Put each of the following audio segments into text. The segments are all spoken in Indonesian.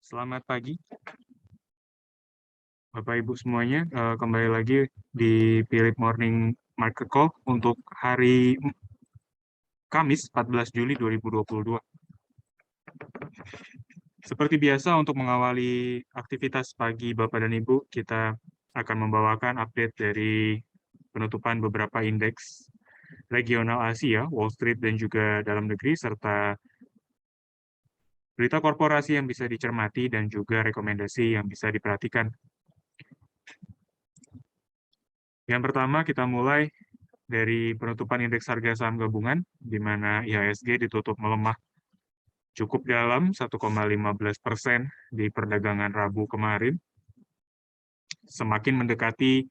Selamat pagi, Bapak Ibu semuanya. Kembali lagi di Philip Morning Market Call untuk hari Kamis 14 Juli 2022. Seperti biasa untuk mengawali aktivitas pagi Bapak dan Ibu, kita akan membawakan update dari penutupan beberapa indeks regional Asia, Wall Street dan juga dalam negeri, serta berita korporasi yang bisa dicermati dan juga rekomendasi yang bisa diperhatikan. Yang pertama kita mulai dari penutupan indeks harga saham gabungan, di mana IHSG ditutup melemah cukup dalam 1,15% di perdagangan Rabu kemarin, semakin mendekati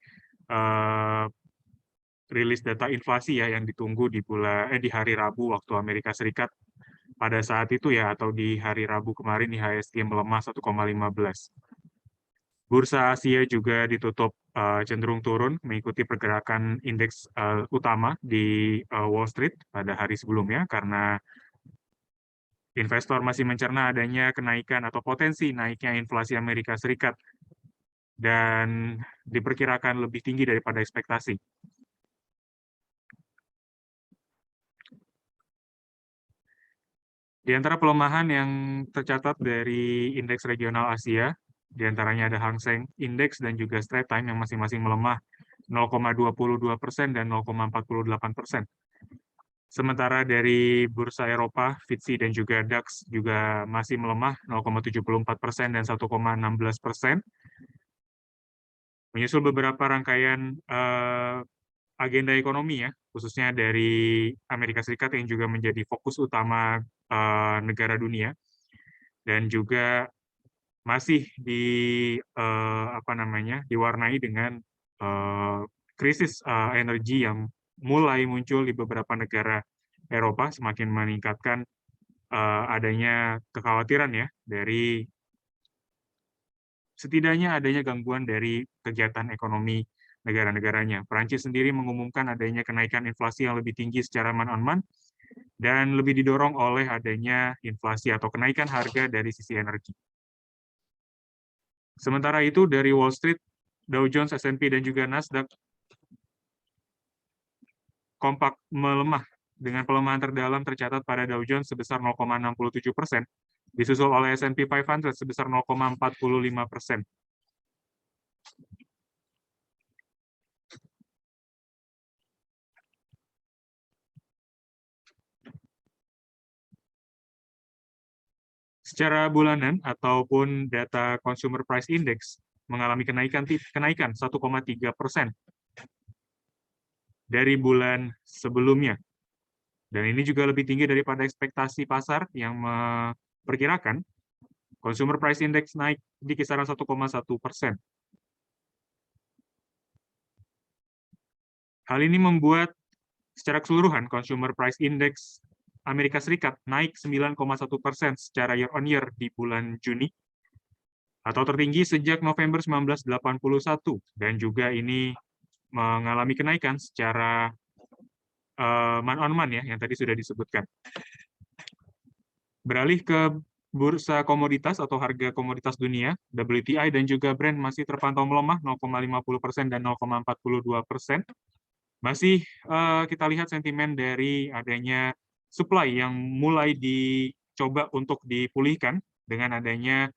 rilis data inflasi ya yang ditunggu di hari Rabu waktu Amerika Serikat. Pada saat itu ya, atau di hari Rabu kemarin IHSG melemah 1,15. Bursa Asia juga ditutup cenderung turun mengikuti pergerakan indeks utama di Wall Street pada hari sebelumnya karena investor masih mencerna adanya kenaikan atau potensi naiknya inflasi Amerika Serikat dan diperkirakan lebih tinggi daripada ekspektasi. Di antara pelemahan yang tercatat dari indeks regional Asia, di antaranya ada Hang Seng Index dan juga Straits Times yang masing-masing melemah 0,22% dan 0,48%. Sementara dari bursa Eropa, FTSE dan juga DAX juga masih melemah 0,74% dan 1,16%. Menyusul beberapa rangkaian agenda ekonomi ya, khususnya dari Amerika Serikat yang juga menjadi fokus utama negara dunia, dan juga masih diwarnai dengan krisis energi yang mulai muncul di beberapa negara Eropa, semakin meningkatkan adanya kekhawatiran ya dari setidaknya adanya gangguan dari kegiatan ekonomi negara-negaranya. Perancis sendiri mengumumkan adanya kenaikan inflasi yang lebih tinggi secara month-on-month dan lebih didorong oleh adanya inflasi atau kenaikan harga dari sisi energi. Sementara itu dari Wall Street, Dow Jones, S&P dan juga Nasdaq kompak melemah dengan pelemahan terdalam tercatat pada Dow Jones sebesar 0,67%, disusul oleh S&P 500 sebesar 0,45%. Secara bulanan ataupun data Consumer Price Index mengalami kenaikan 1,3% dari bulan sebelumnya. Dan ini juga lebih tinggi daripada ekspektasi pasar yang memperkirakan Consumer Price Index naik di kisaran 1,1%. Hal ini membuat secara keseluruhan Consumer Price Index Amerika Serikat naik 9,1% secara year-on-year di bulan Juni, atau tertinggi sejak November 1981, dan juga ini mengalami kenaikan secara month-on-month ya, yang tadi sudah disebutkan. Beralih ke bursa komoditas atau harga komoditas dunia, WTI dan juga Brent masih terpantau melemah 0,50% dan 0,42%. Masih kita lihat sentimen dari adanya supply yang mulai dicoba untuk dipulihkan dengan adanya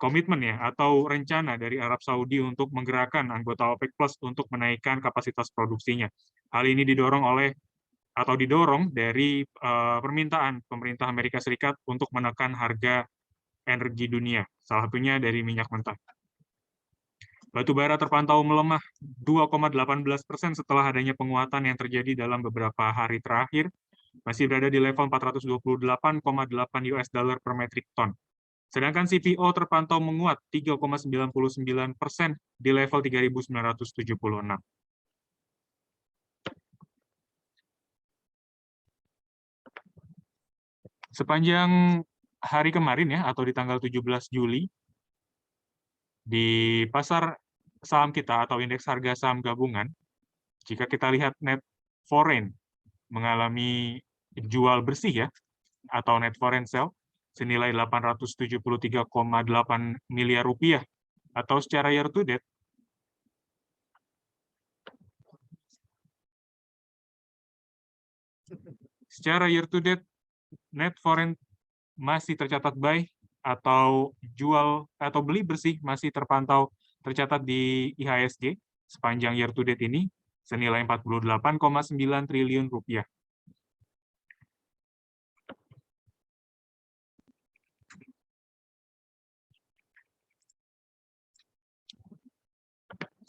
komitmen ya atau rencana dari Arab Saudi untuk menggerakkan anggota OPEC Plus untuk menaikkan kapasitas produksinya. Hal ini didorong dari permintaan pemerintah Amerika Serikat untuk menekan harga energi dunia, salah satunya dari minyak mentah. Batu bara terpantau melemah 2,18% setelah adanya penguatan yang terjadi dalam beberapa hari terakhir, masih berada di level 428,8 US dollar per metric ton. Sedangkan CPO terpantau menguat 3,99% di level 3.976. Sepanjang hari kemarin ya, atau di tanggal 17 Juli, di pasar saham kita atau indeks harga saham gabungan, jika kita lihat net foreign mengalami jual bersih ya, atau net foreign sell, senilai 873,8 miliar rupiah, atau secara year to date, net foreign masih tercatat buy atau jual atau beli bersih masih terpantau tercatat di IHSG sepanjang year to date ini senilai 48,9 triliun rupiah.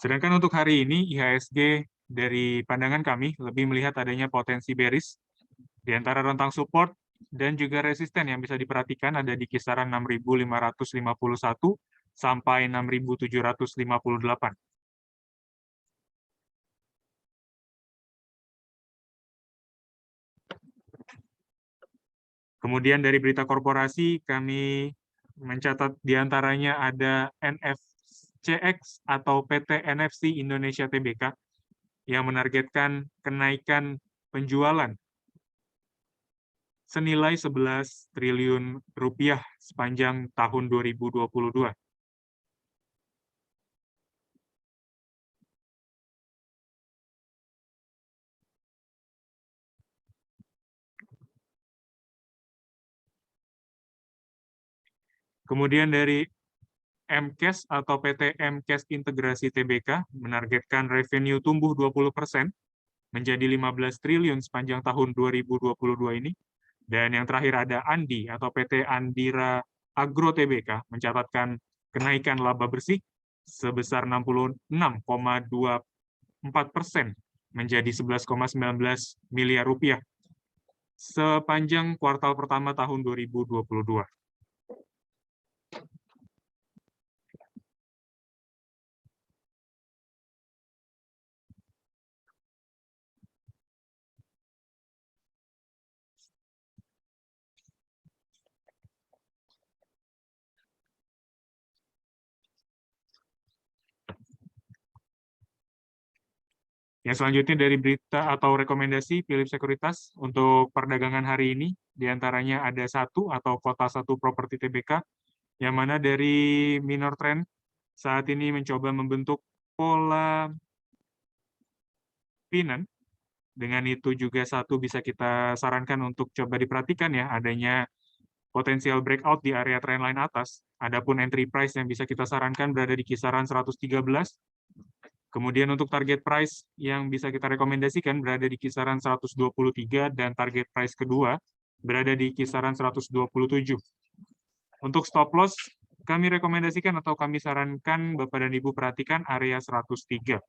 Sedangkan untuk hari ini IHSG dari pandangan kami lebih melihat adanya potensi bearish di antara rentang support dan juga resisten yang bisa diperhatikan ada di kisaran 6.551 sampai 6.758. Kemudian dari berita korporasi, kami mencatat diantaranya ada NFCX atau PT NFC Indonesia Tbk yang menargetkan kenaikan penjualan senilai 11 triliun rupiah sepanjang tahun 2022. Kemudian dari MCAS atau PT MCAS Integrasi Tbk menargetkan revenue tumbuh 20% menjadi 15 triliun sepanjang tahun 2022 ini. Dan yang terakhir ada Andi atau PT Andira Agro Tbk mencatatkan kenaikan laba bersih sebesar 66,24% menjadi 11,19 miliar rupiah sepanjang kuartal pertama tahun 2022. Yang selanjutnya dari berita atau rekomendasi Philips Sekuritas untuk perdagangan hari ini, diantaranya ada satu atau kota satu properti Tbk, yang mana dari minor trend saat ini mencoba membentuk pola pinan. Dengan itu juga satu bisa kita sarankan untuk coba diperhatikan ya, adanya potensial breakout di area trendline atas. Adapun entry price yang bisa kita sarankan berada di kisaran 113. Kemudian untuk target price yang bisa kita rekomendasikan berada di kisaran 123 dan target price kedua berada di kisaran 127. Untuk stop loss, kami rekomendasikan atau kami sarankan Bapak dan Ibu perhatikan area 103.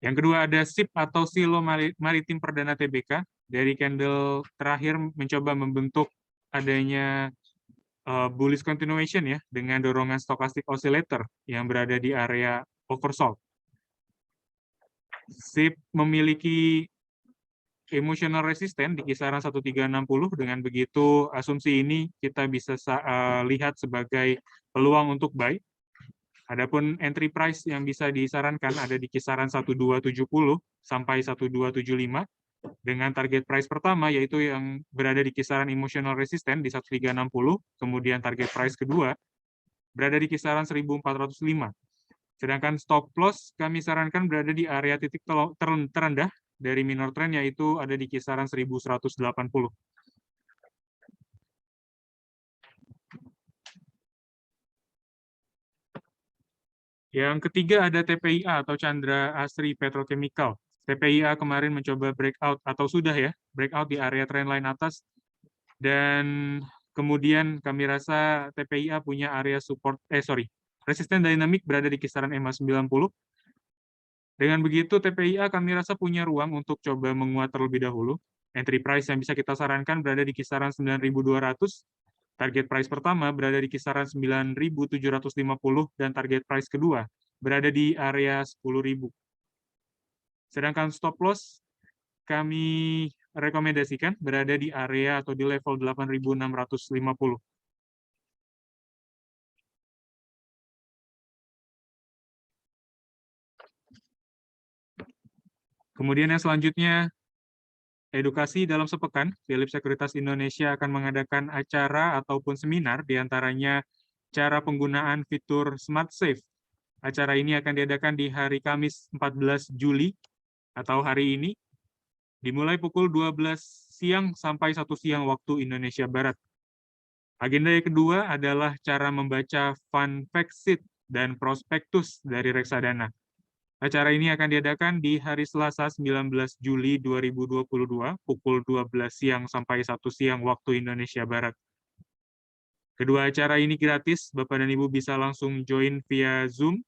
Yang kedua ada SIP atau Silo Maritim Perdana Tbk. Dari candle terakhir mencoba membentuk adanya bullish continuation ya, dengan dorongan stochastic oscillator yang berada di area oversold. SIP memiliki emotional resistance di kisaran 1360, dengan begitu asumsi ini kita bisa lihat sebagai peluang untuk buy. Adapun entry price yang bisa disarankan ada di kisaran 1270 sampai 1275 dengan target price pertama yaitu yang berada di kisaran emotional resistance di 1360, kemudian target price kedua berada di kisaran 1405. Sedangkan stop loss kami sarankan berada di area titik terendah dari minor trend yaitu ada di kisaran 1180. Yang ketiga ada TPIA atau Chandra Asri Petrochemical. TPIA kemarin mencoba breakout atau sudah ya, breakout di area trendline atas, dan kemudian kami rasa TPIA punya area support, resisten dinamik berada di kisaran EMA 90. Dengan begitu TPIA kami rasa punya ruang untuk coba menguat terlebih dahulu. Entry price yang bisa kita sarankan berada di kisaran 9.200. Target price pertama berada di kisaran 9.750 dan target price kedua berada di area 10.000. Sedangkan stop loss kami rekomendasikan berada di area atau di level 8.650. Kemudian yang selanjutnya edukasi dalam sepekan, Philips Sekuritas Indonesia akan mengadakan acara ataupun seminar, diantaranya cara penggunaan fitur Smart Safe. Acara ini akan diadakan di hari Kamis 14 Juli atau hari ini, dimulai pukul 12 siang sampai 1 siang waktu Indonesia Barat. Agenda yang kedua adalah cara membaca Fund Fact Sheet dan Prospektus dari reksadana. Acara ini akan diadakan di hari Selasa 19 Juli 2022 pukul 12 siang sampai 1 siang waktu Indonesia Barat. Kedua acara ini gratis, Bapak dan Ibu bisa langsung join via Zoom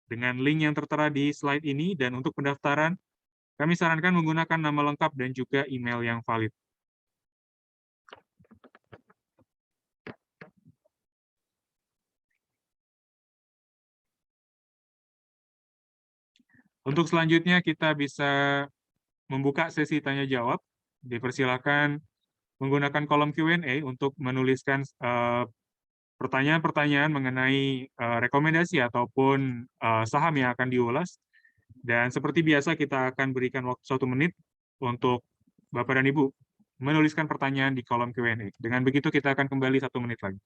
dengan link yang tertera di slide ini, dan untuk pendaftaran, kami sarankan menggunakan nama lengkap dan juga email yang valid. Untuk selanjutnya, kita bisa membuka sesi tanya-jawab. Dipersilakan menggunakan kolom Q&A untuk menuliskan pertanyaan-pertanyaan mengenai rekomendasi ataupun saham yang akan diulas. Dan seperti biasa, kita akan berikan waktu 1 menit untuk Bapak dan Ibu menuliskan pertanyaan di kolom Q&A. Dengan begitu, kita akan kembali 1 menit lagi.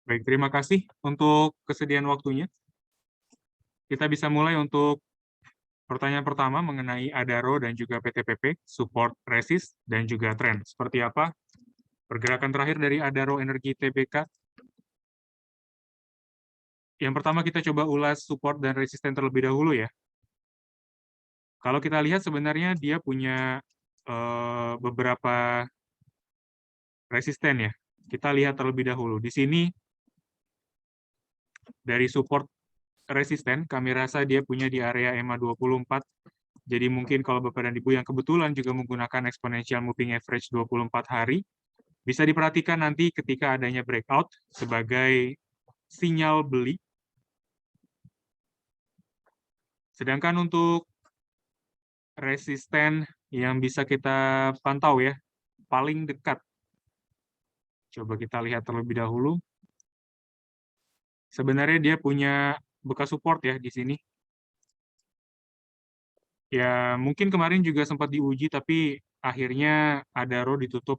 Baik, terima kasih untuk kesediaan waktunya. Kita bisa mulai untuk pertanyaan pertama mengenai Adaro dan juga PTPP, support, resist, dan juga tren. Seperti apa pergerakan terakhir dari Adaro Energi Tbk? Yang pertama kita coba ulas support dan resisten terlebih dahulu ya. Kalau kita lihat sebenarnya dia punya beberapa resisten ya. Kita lihat terlebih dahulu. Di sini dari support resisten, kami rasa dia punya di area EMA 24. Jadi mungkin kalau Bapak dan Ibu yang kebetulan juga menggunakan exponential moving average 24 hari, bisa diperhatikan nanti ketika adanya breakout sebagai sinyal beli. Sedangkan untuk resisten yang bisa kita pantau ya, paling dekat. Coba kita lihat terlebih dahulu. Sebenarnya dia punya bekas support ya di sini. Ya, mungkin kemarin juga sempat diuji, tapi akhirnya Adaro ditutup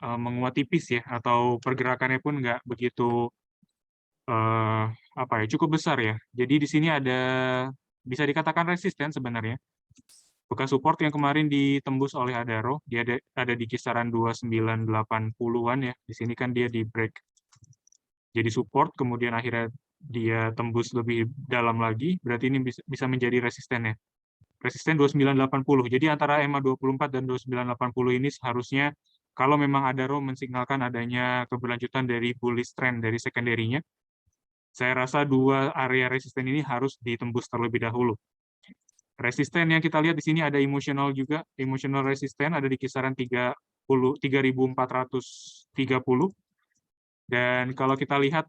menguat tipis ya, atau pergerakannya pun nggak begitu cukup besar ya. Jadi di sini ada bisa dikatakan resisten sebenarnya. Bekas support yang kemarin ditembus oleh Adaro, dia ada di kisaran 2980-an ya. Di sini kan dia di break jadi support, kemudian akhirnya dia tembus lebih dalam lagi, berarti ini bisa menjadi resistennya. Resisten 2980. Jadi antara EMA 24 dan 2980 ini seharusnya kalau memang Adaro mensignalkan adanya keberlanjutan dari bullish trend dari secondary-nya, Saya rasa dua area resisten ini harus ditembus terlebih dahulu. Resisten yang kita lihat di sini ada emosional juga. Emosional resisten ada di kisaran 3.430. Dan kalau kita lihat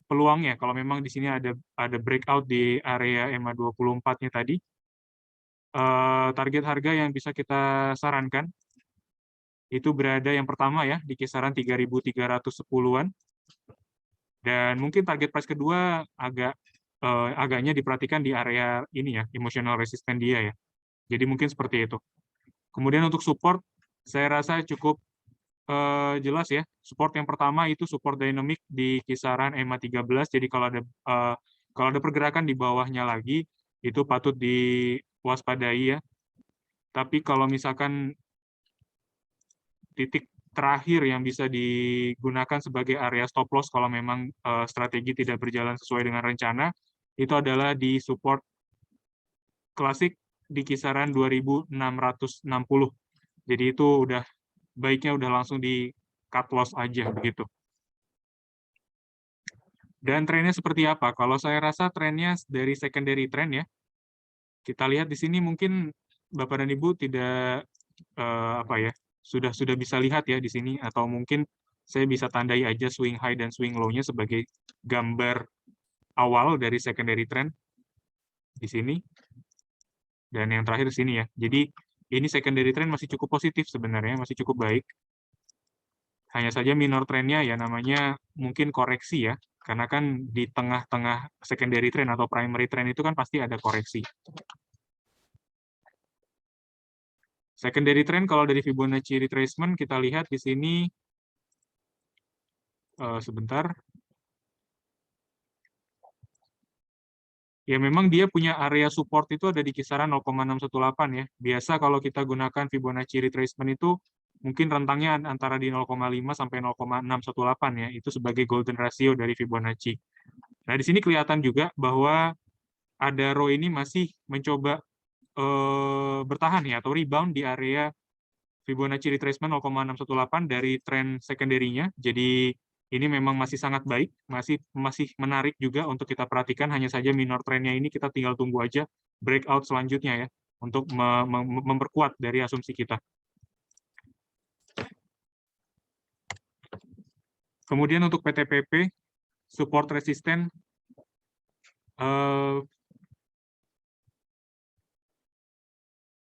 peluangnya, kalau memang di sini ada breakout di area EMA 24-nya tadi, target harga yang bisa kita sarankan itu berada yang pertama ya di kisaran 3.310-an. Dan mungkin target price kedua agaknya diperhatikan di area ini ya, emotional resistance dia ya. Jadi mungkin seperti itu. Kemudian untuk support, saya rasa cukup jelas ya. Support yang pertama itu support dynamic di kisaran EMA 13. Jadi kalau ada pergerakan di bawahnya lagi, itu patut diwaspadai ya. Tapi kalau misalkan titik terakhir yang bisa digunakan sebagai area stop loss kalau memang strategi tidak berjalan sesuai dengan rencana, itu adalah di support klasik di kisaran 2.660. Jadi itu baiknya udah langsung di cut loss aja begitu. Dan trennya seperti apa? Kalau saya rasa trennya dari secondary trend ya. Kita lihat di sini mungkin Bapak dan Ibu tidak sudah bisa lihat ya di sini, atau mungkin saya bisa tandai aja swing high dan swing low-nya sebagai gambar awal dari secondary trend di sini. Dan yang terakhir di sini ya. Jadi ini secondary trend masih cukup positif sebenarnya, masih cukup baik. Hanya saja minor trend-nya ya namanya mungkin koreksi ya. Karena kan di tengah-tengah secondary trend atau primary trend itu kan pasti ada koreksi. Secondary trend kalau dari Fibonacci retracement kita lihat di sini sebentar. Ya memang dia punya area support itu ada di kisaran 0,618 ya. Biasa kalau kita gunakan Fibonacci retracement itu mungkin rentangnya antara di 0,5 sampai 0,618 ya. Itu sebagai golden ratio dari Fibonacci. Nah, di sini kelihatan juga bahwa ada row ini masih mencoba bertahan ya atau rebound di area Fibonacci retracement 0,618 dari tren secondary-nya. Jadi ini memang masih sangat baik, masih menarik juga untuk kita perhatikan. Hanya saja minor trend-nya ini kita tinggal tunggu aja breakout selanjutnya ya untuk memperkuat dari asumsi kita. Kemudian untuk PTPP support resisten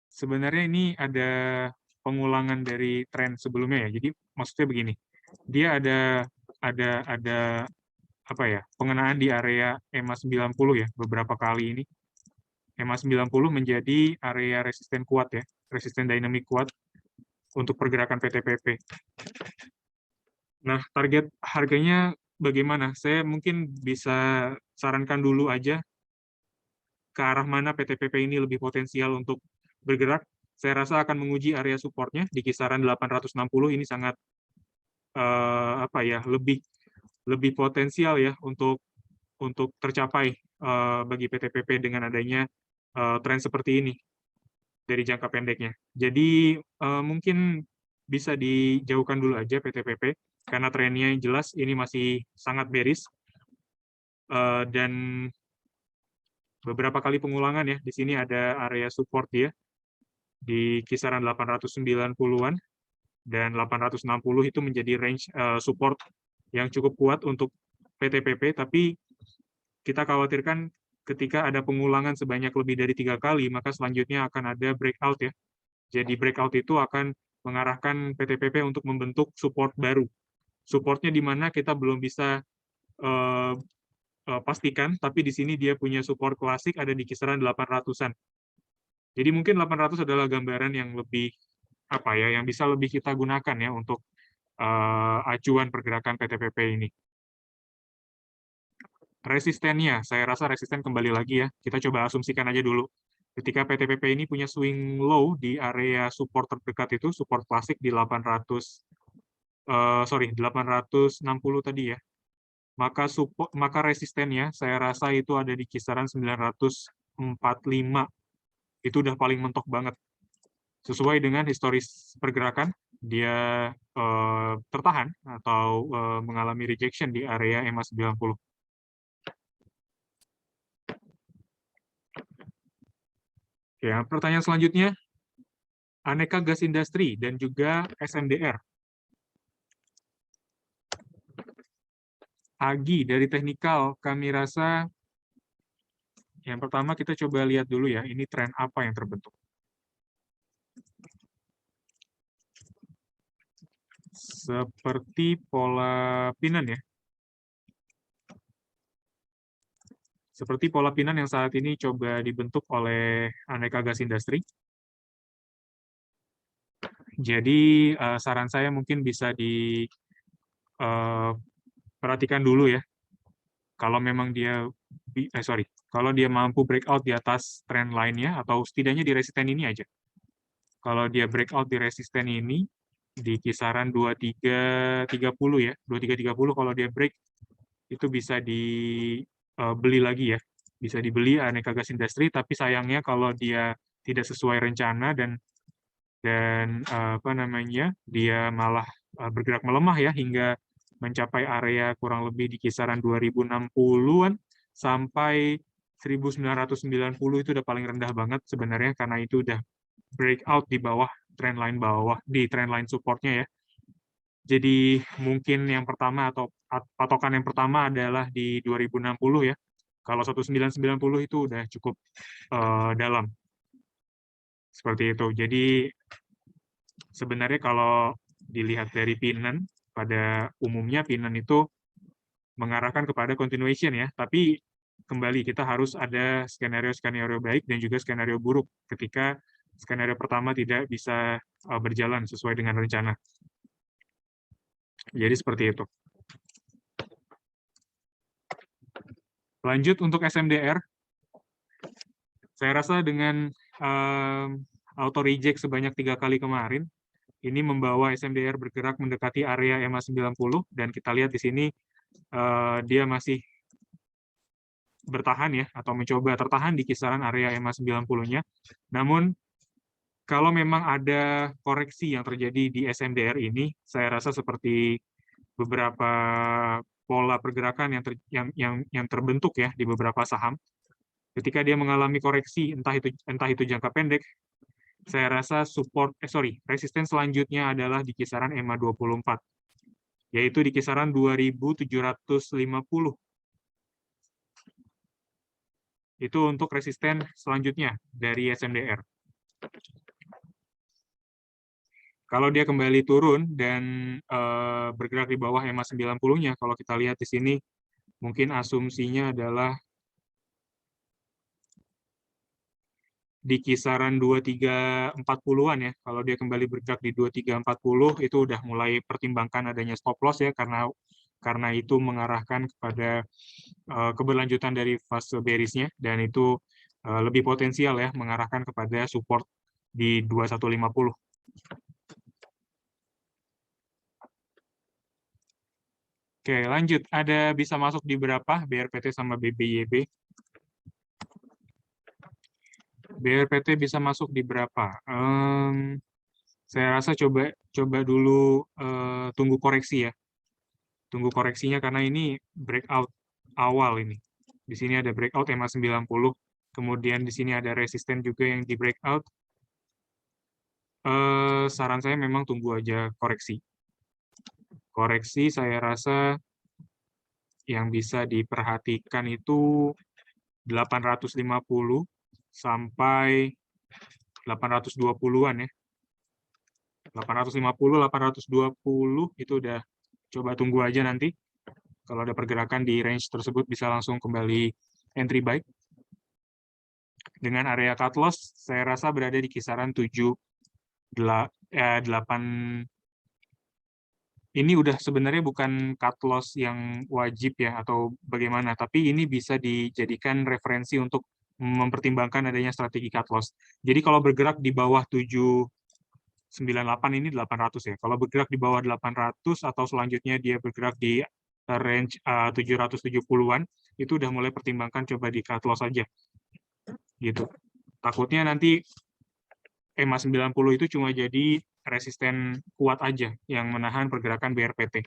sebenarnya ini ada pengulangan dari tren sebelumnya ya. Jadi maksudnya begini, dia ada apa ya, pengenaan di area EMA 90 ya beberapa kali ini. EMA 90 menjadi area resisten kuat ya, resisten dynamic kuat untuk pergerakan PTPP. Nah, target harganya bagaimana? Saya mungkin bisa sarankan dulu aja ke arah mana PTPP ini lebih potensial untuk bergerak. Saya rasa akan menguji area supportnya di kisaran 860. Ini sangat lebih potensial ya untuk tercapai bagi PTPP dengan adanya tren seperti ini dari jangka pendeknya. Jadi mungkin bisa dijauhkan dulu aja PTPP karena trennya yang jelas ini masih sangat bearish dan beberapa kali pengulangan ya. Di sini ada area support dia di kisaran 890-an dan 860 itu menjadi range support yang cukup kuat untuk PTPP, tapi kita khawatirkan ketika ada pengulangan sebanyak lebih dari 3 kali, maka selanjutnya akan ada breakout ya. Jadi breakout itu akan mengarahkan PTPP untuk membentuk support baru. Supportnya di mana kita belum bisa pastikan, tapi di sini dia punya support klasik ada di kisaran 800-an. Jadi mungkin 800 adalah gambaran yang lebih yang bisa lebih kita gunakan ya untuk acuan pergerakan PTPP ini. Resistennya, saya rasa resisten kembali lagi ya. Kita coba asumsikan aja dulu. Ketika PTPP ini punya swing low di area support terdekat itu, support klasik di 860 tadi ya. Maka resistennya saya rasa itu ada di kisaran 945. Itu udah paling mentok banget. Sesuai dengan historis pergerakan, dia tertahan atau mengalami rejection di area EMA 90. Oke, pertanyaan selanjutnya, aneka gas industri dan juga SMDR. Agi, dari teknikal, kami rasa yang pertama kita coba lihat dulu ya, ini tren apa yang terbentuk. Seperti pola Pinan ya. Seperti pola Pinan yang saat ini coba dibentuk oleh aneka gas industri. Jadi saran saya mungkin bisa diperhatikan dulu ya. Kalau memang dia kalau dia mampu breakout di atas trend lainnya atau setidaknya di resisten ini aja. Kalau dia breakout di resisten ini di kisaran 2330 ya, 2330 kalau dia break itu bisa dibeli lagi ya. Bisa dibeli aneka gas industri, tapi sayangnya kalau dia tidak sesuai rencana dan apa namanya, dia malah bergerak melemah ya hingga mencapai area kurang lebih di kisaran 2060-an sampai 1990 itu udah paling rendah banget sebenarnya karena itu udah breakout di bawah di trend line supportnya ya. Jadi mungkin yang pertama atau patokan yang pertama adalah di 2060 ya. Kalau 1990 itu udah cukup dalam. Seperti itu. Jadi sebenarnya kalau dilihat dari Pinan, pada umumnya Pinan itu mengarahkan kepada continuation ya, tapi kembali kita harus ada skenario-skenario baik dan juga skenario buruk ketika skenario pertama tidak bisa berjalan sesuai dengan rencana. Jadi seperti itu. Lanjut untuk SMDR, saya rasa dengan auto reject sebanyak 3 kali kemarin, ini membawa SMDR bergerak mendekati area EMA 90 dan kita lihat di sini dia masih bertahan ya atau mencoba tertahan di kisaran area EMA 90-nya. Namun kalau memang ada koreksi yang terjadi di SMDR ini, saya rasa seperti beberapa pola pergerakan yang terbentuk ya di beberapa saham. Ketika dia mengalami koreksi entah itu jangka pendek, saya rasa resisten selanjutnya adalah di kisaran EMA 24, yaitu di kisaran 2750. Itu untuk resisten selanjutnya dari SMDR. Kalau dia kembali turun dan bergerak di bawah EMA 90-nya, kalau kita lihat di sini, mungkin asumsinya adalah di kisaran 2340-an ya. Kalau dia kembali bergerak di 2340, itu udah mulai pertimbangkan adanya stop loss ya, karena itu mengarahkan kepada keberlanjutan dari fase bearish-nya, dan itu lebih potensial ya, mengarahkan kepada support di 2150. Oke, lanjut. Ada bisa masuk di berapa? BRPT sama BBYB. BRPT bisa masuk di berapa? Saya rasa coba dulu tunggu koreksi ya. Tunggu koreksinya karena ini breakout awal ini. Di sini ada breakout EMA 90, kemudian di sini ada resisten juga yang di breakout. Saran saya memang tunggu aja koreksi. Koreksi saya rasa yang bisa diperhatikan itu 850 sampai 820-an ya. 850, 820 itu udah coba tunggu aja nanti. Kalau ada pergerakan di range tersebut bisa langsung kembali entry buy. Dengan area cut loss saya rasa berada di kisaran 8. Ini udah sebenarnya bukan cut loss yang wajib ya atau bagaimana, tapi ini bisa dijadikan referensi untuk mempertimbangkan adanya strategi cut loss. Jadi kalau bergerak di bawah 798 ini 800 ya. Kalau bergerak di bawah 800 atau selanjutnya dia bergerak di range 770-an, itu udah mulai pertimbangkan coba di cut loss aja. Gitu. Takutnya nanti EMA 90 itu cuma jadi resisten kuat aja yang menahan pergerakan BRPT.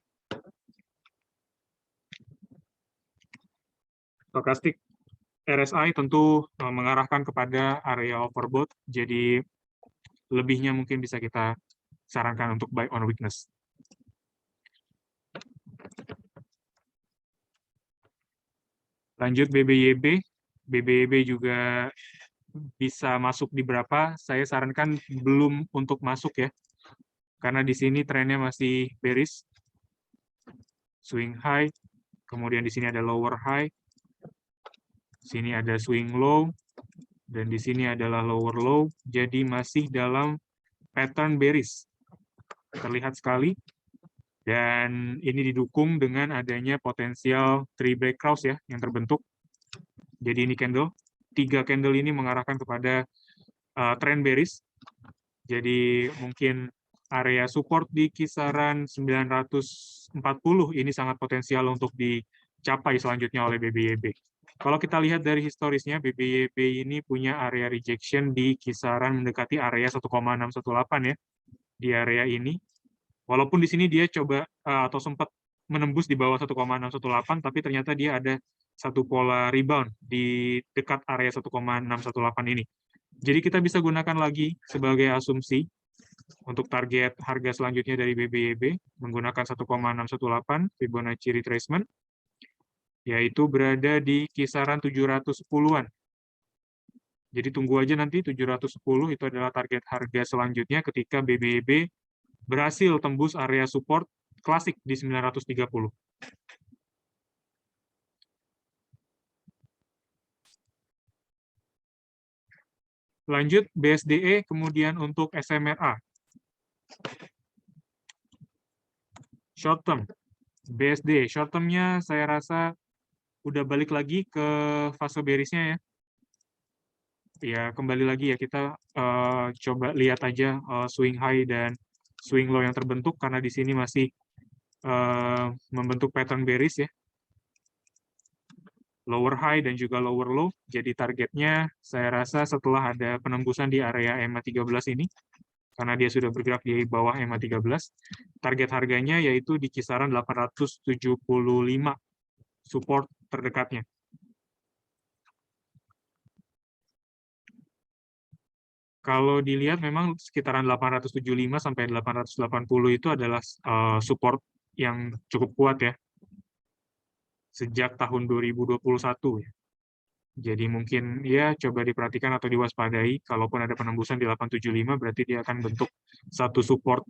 Stokastik. RSI tentu mengarahkan kepada area overbought, jadi lebihnya mungkin bisa kita sarankan untuk buy on weakness. Lanjut BBYB. BBYB juga bisa masuk di berapa? Saya sarankan belum untuk masuk ya. Karena di sini trennya masih bearish. Swing high, kemudian di sini ada lower high. Sini ada swing low, dan di sini adalah lower low. Jadi masih dalam pattern bearish. Terlihat sekali. Dan ini didukung dengan adanya potensial three break cross ya, yang terbentuk. Jadi ini candle. 3 candle ini mengarahkan kepada trend bearish. Jadi mungkin area support di kisaran 940 ini sangat potensial untuk dicapai selanjutnya oleh BBYB. Kalau kita lihat dari historisnya, BBYB ini punya area rejection di kisaran mendekati area 1,618 ya, di area ini. Walaupun di sini dia coba atau sempat menembus di bawah 1,618, tapi ternyata dia ada satu pola rebound di dekat area 1,618 ini. Jadi kita bisa gunakan lagi sebagai asumsi untuk target harga selanjutnya dari BBYB menggunakan 1,618 Fibonacci retracement, yaitu berada di kisaran 710-an. Jadi tunggu aja nanti 710 itu adalah target harga selanjutnya ketika BBYB berhasil tembus area support klasik di 930. Lanjut BSDE, kemudian untuk SMRA. Short term. BSDE, short term-nya saya rasa udah balik lagi ke fase bearish-nya ya. Ya, kembali lagi ya, kita coba lihat aja swing high dan swing low yang terbentuk, karena di sini masih membentuk pattern bearish ya. Lower high dan juga lower low. Jadi targetnya saya rasa setelah ada penembusan di area EMA 13 ini, karena dia sudah bergerak di bawah EMA 13, target harganya yaitu di kisaran 875 support terdekatnya. Kalau dilihat memang sekitaran 875 sampai 880 itu adalah support yang cukup kuat ya, sejak tahun 2021 ya. Jadi mungkin ya coba diperhatikan atau diwaspadai, kalaupun ada penembusan di 875 berarti dia akan bentuk satu support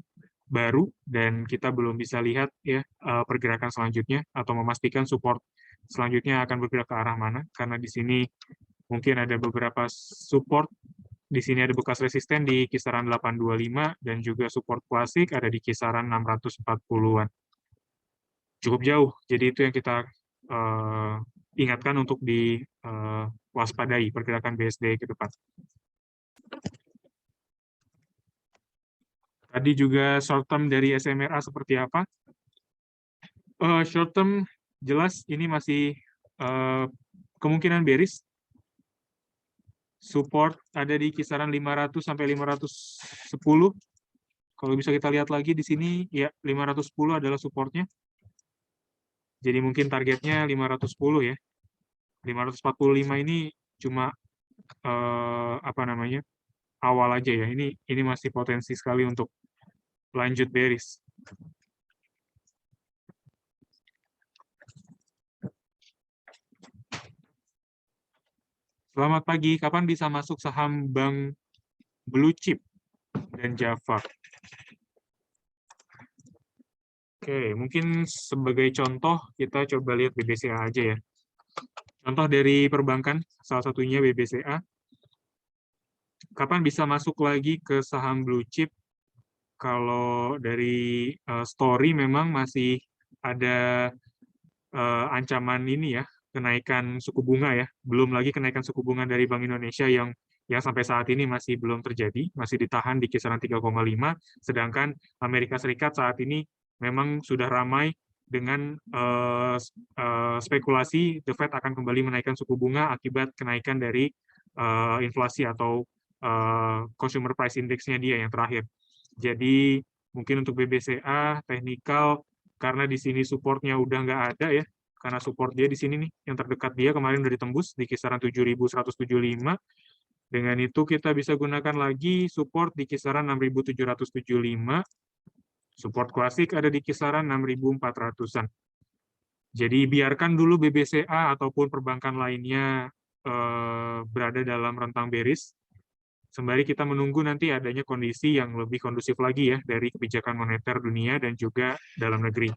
baru, dan kita belum bisa lihat ya pergerakan selanjutnya atau memastikan support selanjutnya akan bergerak ke arah mana, karena di sini mungkin ada beberapa support. Di sini ada bekas resisten di kisaran 825 dan juga support klasik ada di kisaran 640-an. Cukup jauh, jadi itu yang kita ingatkan untuk diwaspadai pergerakan BSD ke depan. Tadi juga short term dari SMRA seperti apa? Short term jelas ini masih kemungkinan bearish. Support ada di kisaran 500 sampai 510. Kalau bisa kita lihat lagi di sini, ya 510 adalah supportnya. Jadi mungkin targetnya 510 ya. 545 ini cuma apa namanya, awal aja ya. Ini masih potensi sekali untuk lanjut bearish. Selamat pagi, kapan bisa masuk saham bank blue chip dan Java? Oke, mungkin sebagai contoh kita coba lihat BBCA aja ya. Contoh dari perbankan, salah satunya BBCA. Kapan bisa masuk lagi ke saham blue chip? Kalau dari story memang masih ada ancaman ini ya, kenaikan suku bunga ya. Belum lagi kenaikan suku bunga dari Bank Indonesia yang sampai saat ini masih belum terjadi, masih ditahan di kisaran 3,5, sedangkan Amerika Serikat saat ini memang sudah ramai dengan spekulasi The Fed akan kembali menaikkan suku bunga akibat kenaikan dari inflasi atau consumer price index-nya dia yang terakhir. Jadi mungkin untuk BBCA, teknikal, karena di sini supportnya udah nggak ada ya, karena support dia di sini nih, yang terdekat dia kemarin udah ditembus di kisaran 7.175. Dengan itu kita bisa gunakan lagi support di kisaran 6.775. Support klasik ada di kisaran 6.400-an. Jadi biarkan dulu BBCA ataupun perbankan lainnya berada dalam rentang bearish, sembari kita menunggu nanti adanya kondisi yang lebih kondusif lagi ya dari kebijakan moneter dunia dan juga dalam negeri.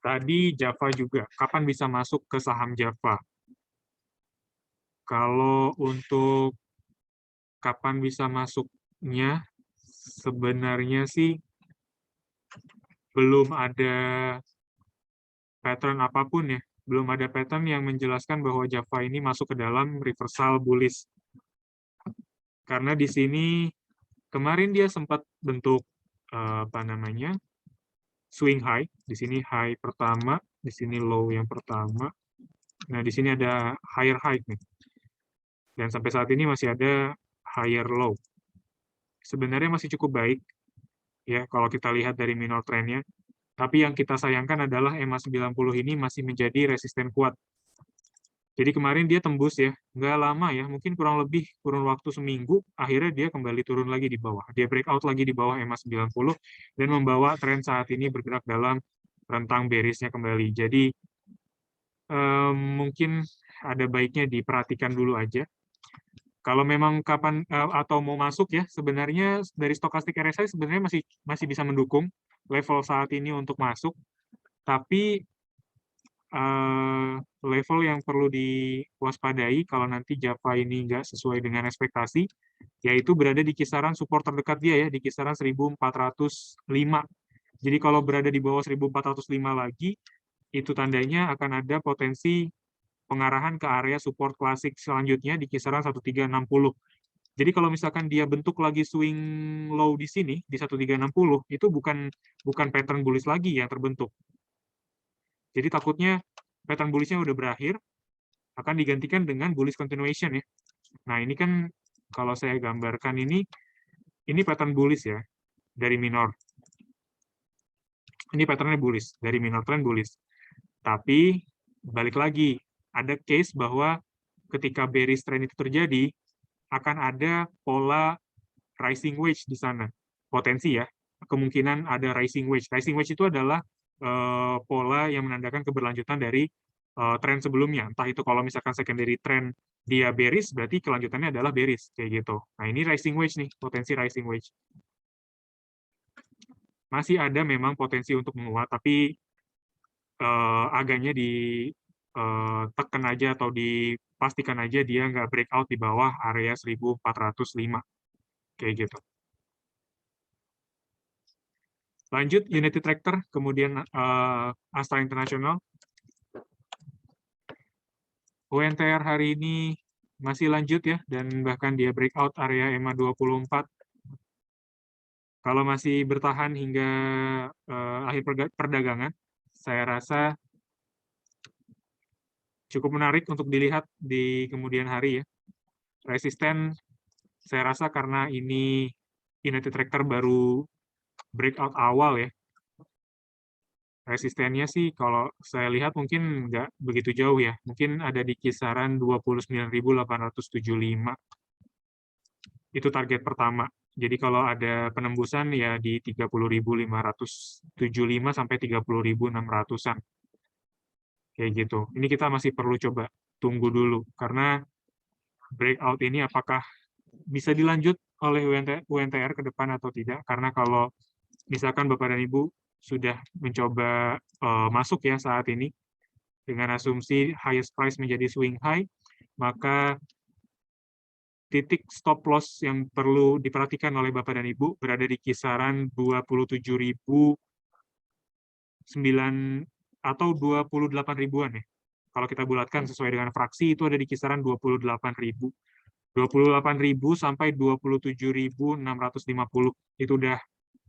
Tadi Java juga, kapan bisa masuk ke saham Java? Kalau untuk kapan bisa masuknya, sebenarnya sih belum ada pattern apapun ya. Belum ada pattern yang menjelaskan bahwa Java ini masuk ke dalam reversal bullish. Karena di sini kemarin dia sempat bentuk apa namanya? Swing high. Di sini high pertama, di sini low yang pertama. Nah, di sini ada higher high nih. Dan sampai saat ini masih ada higher low. Sebenarnya masih cukup baik ya kalau kita lihat dari minor trendnya. Tapi yang kita sayangkan adalah EMA 90 ini masih menjadi resisten kuat. Jadi kemarin dia tembus ya, nggak lama ya, mungkin kurun waktu seminggu, akhirnya dia kembali turun lagi di bawah. Dia breakout lagi di bawah EMA 90 dan membawa tren saat ini bergerak dalam rentang bearish-nya kembali. Jadi mungkin ada baiknya diperhatikan dulu aja. Kalau memang kapan atau mau masuk ya, sebenarnya dari stokastik RSI sebenarnya masih bisa mendukung level saat ini untuk masuk, tapi level yang perlu diwaspadai kalau nanti Java ini nggak sesuai dengan ekspektasi, yaitu berada di kisaran support terdekat dia ya, di kisaran 1405. Jadi kalau berada di bawah 1405 lagi, itu tandanya akan ada potensi pengarahan ke area support klasik selanjutnya di kisaran 1360. Jadi kalau misalkan dia bentuk lagi swing low di sini, di 1360, itu bukan pattern bullish lagi yang terbentuk. Jadi takutnya pattern bullish-nya udah berakhir, akan digantikan dengan bullish continuation ya. Nah ini kan kalau saya gambarkan ini pattern bullish ya, dari minor. Ini patternnya bullish, dari minor trend bullish. Tapi balik lagi, ada case bahwa ketika bearish trend itu terjadi, akan ada pola rising wedge di sana. Potensi ya, kemungkinan ada rising wedge. Rising wedge itu adalah pola yang menandakan keberlanjutan dari tren sebelumnya. Entah itu kalau misalkan secondary trend dia bearish, berarti kelanjutannya adalah bearish, kayak gitu. Nah, ini rising wedge nih, potensi rising wedge. Masih ada memang potensi untuk menguat, tapi agaknya ditekan aja atau dipastikan aja dia nggak breakout di bawah area 1405. Kayak gitu. Lanjut, United Tractor, kemudian Astra International. UNTR hari ini masih lanjut ya, dan bahkan dia breakout area EMA 24. Kalau masih bertahan hingga akhir perdagangan, saya rasa cukup menarik untuk dilihat di kemudian hari ya. Resisten, saya rasa karena ini United Tractor baru breakout awal ya, resistennya sih kalau saya lihat mungkin nggak begitu jauh ya. Mungkin ada di kisaran 29.875. Itu target pertama. Jadi kalau ada penembusan ya di 30.575 sampai 30.600-an. Kayak gitu. Ini kita masih perlu coba tunggu dulu. Karena breakout ini apakah bisa dilanjut oleh UNTR ke depan atau tidak. Karena kalau misalkan Bapak dan Ibu sudah mencoba masuk ya saat ini, dengan asumsi highest price menjadi swing high, maka titik stop loss yang perlu diperhatikan oleh Bapak dan Ibu berada di kisaran 27.009 atau 28 ribuan ya. Kalau kita bulatkan sesuai dengan fraksi itu ada di kisaran 28.000. 28.000 sampai 27.650 itu udah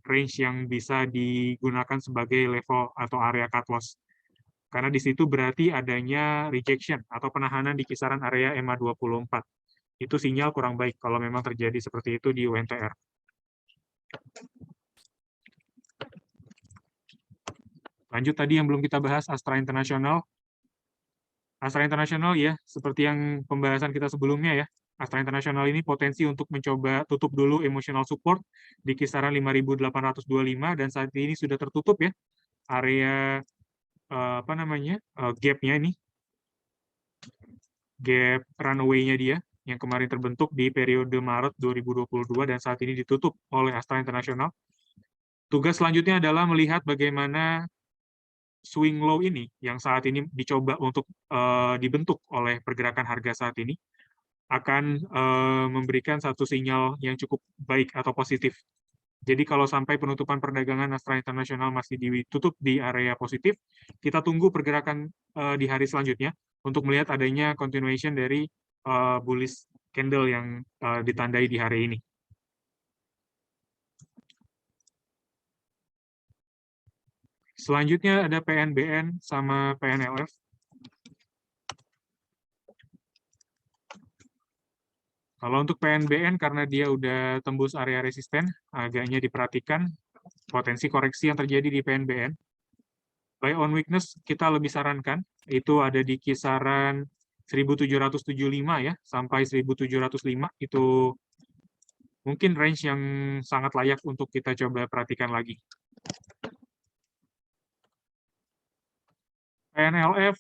range yang bisa digunakan sebagai level atau area cut loss. Karena di situ berarti adanya rejection atau penahanan di kisaran area EMA 24. Itu sinyal kurang baik kalau memang terjadi seperti itu di UNTR. Lanjut tadi yang belum kita bahas, Astra International. Astra International ya, seperti yang pembahasan kita sebelumnya ya. Astra International ini potensi untuk mencoba tutup dulu emotional support di kisaran 5.825 dan saat ini sudah tertutup ya area apa namanya gap-nya ini, gap runway-nya dia yang kemarin terbentuk di periode Maret 2022 dan saat ini ditutup oleh Astra International. Tugas selanjutnya adalah melihat bagaimana swing low ini yang saat ini dicoba untuk dibentuk oleh pergerakan harga saat ini akan memberikan satu sinyal yang cukup baik atau positif. Jadi kalau sampai penutupan perdagangan Astra International masih ditutup di area positif, kita tunggu pergerakan di hari selanjutnya untuk melihat adanya continuation dari bullish candle yang ditandai di hari ini. Selanjutnya ada PNBN sama PNLF. Kalau untuk PNBN, karena dia udah tembus area resisten, agaknya diperhatikan potensi koreksi yang terjadi di PNBN. Buy on weakness kita lebih sarankan, itu ada di kisaran 1775 ya, sampai 1705, itu mungkin range yang sangat layak untuk kita coba perhatikan lagi. PNLF,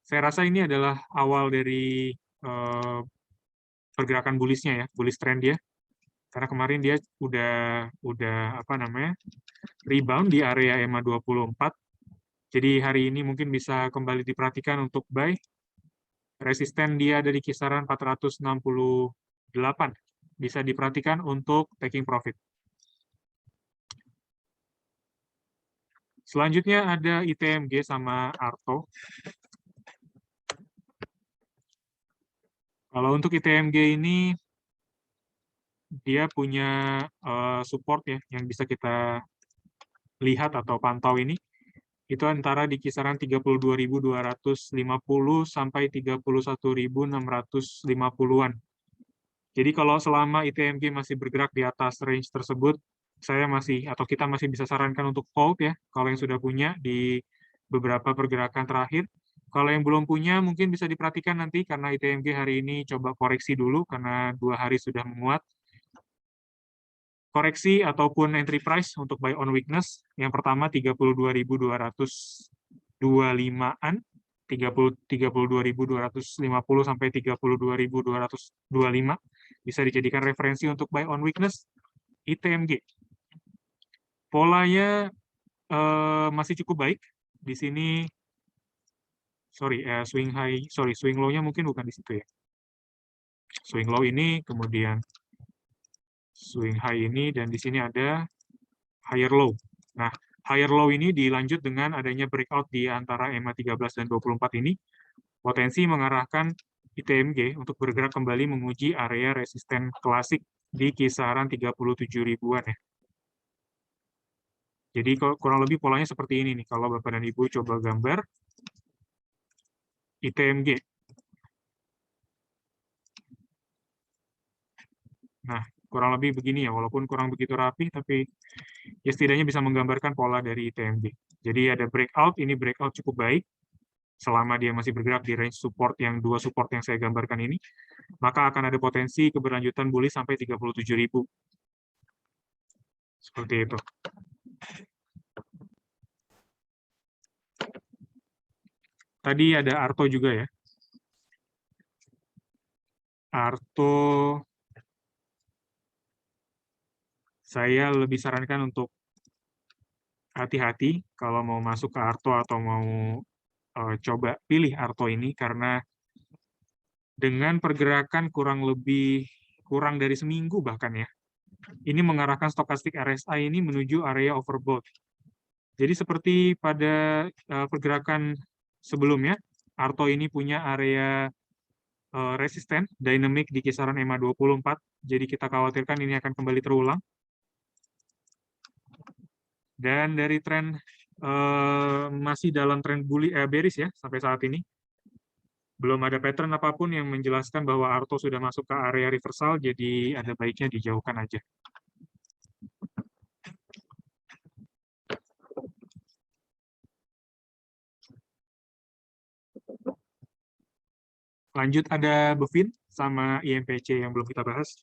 saya rasa ini adalah awal dari pergerakan bullish-nya ya, bullish trend dia. Karena kemarin dia udah apa namanya? Rebound di area EMA 24. Jadi hari ini mungkin bisa kembali diperhatikan untuk buy. Resisten dia ada di kisaran 468. Bisa diperhatikan untuk taking profit. Selanjutnya ada ITMG sama ARTO. Kalau untuk ITMG ini dia punya support ya yang bisa kita lihat atau pantau ini itu antara di kisaran 32.250 sampai 31.650-an. Jadi kalau selama ITMG masih bergerak di atas range tersebut, saya masih atau kita masih bisa sarankan untuk hold ya kalau yang sudah punya di beberapa pergerakan terakhir. Kalau yang belum punya mungkin bisa diperhatikan nanti karena ITMG hari ini coba koreksi dulu karena 2 hari sudah menguat. Koreksi ataupun entry price untuk buy on weakness. Yang pertama 32.225-an, 32.250 sampai 32.225 bisa dijadikan referensi untuk buy on weakness. ITMG. Polanya masih cukup baik. Di sini swing low-nya mungkin bukan di situ ya. Swing low ini, kemudian swing high ini, dan di sini ada higher low. Nah, higher low ini dilanjut dengan adanya breakout di antara EMA 13 dan 24 ini, potensi mengarahkan ITMG untuk bergerak kembali menguji area resisten klasik di kisaran 37 ribuan ya. Jadi kurang lebih polanya seperti ini nih, kalau Bapak dan Ibu coba gambar ITMG. Nah, kurang lebih begini ya, walaupun kurang begitu rapi, tapi ya setidaknya bisa menggambarkan pola dari ITMG. Jadi ada breakout, ini breakout cukup baik, selama dia masih bergerak di range support yang 2 support yang saya gambarkan ini, maka akan ada potensi keberlanjutan bullish sampai 37.000. Seperti itu. Tadi ada ARTO juga ya. ARTO saya lebih sarankan untuk hati-hati kalau mau masuk ke ARTO atau mau coba pilih ARTO ini karena dengan pergerakan kurang dari seminggu bahkan ya, ini mengarahkan stokastik RSI ini menuju area overbought. Jadi seperti pada pergerakan sebelumnya, ARTO ini punya area resisten, dynamic di kisaran EMA 24, jadi kita khawatirkan ini akan kembali terulang. Dan dari tren masih dalam tren bearish ya sampai saat ini. Belum ada pattern apapun yang menjelaskan bahwa ARTO sudah masuk ke area reversal, jadi ada baiknya dijauhkan aja. Lanjut ada BeFin sama IMPC yang belum kita bahas.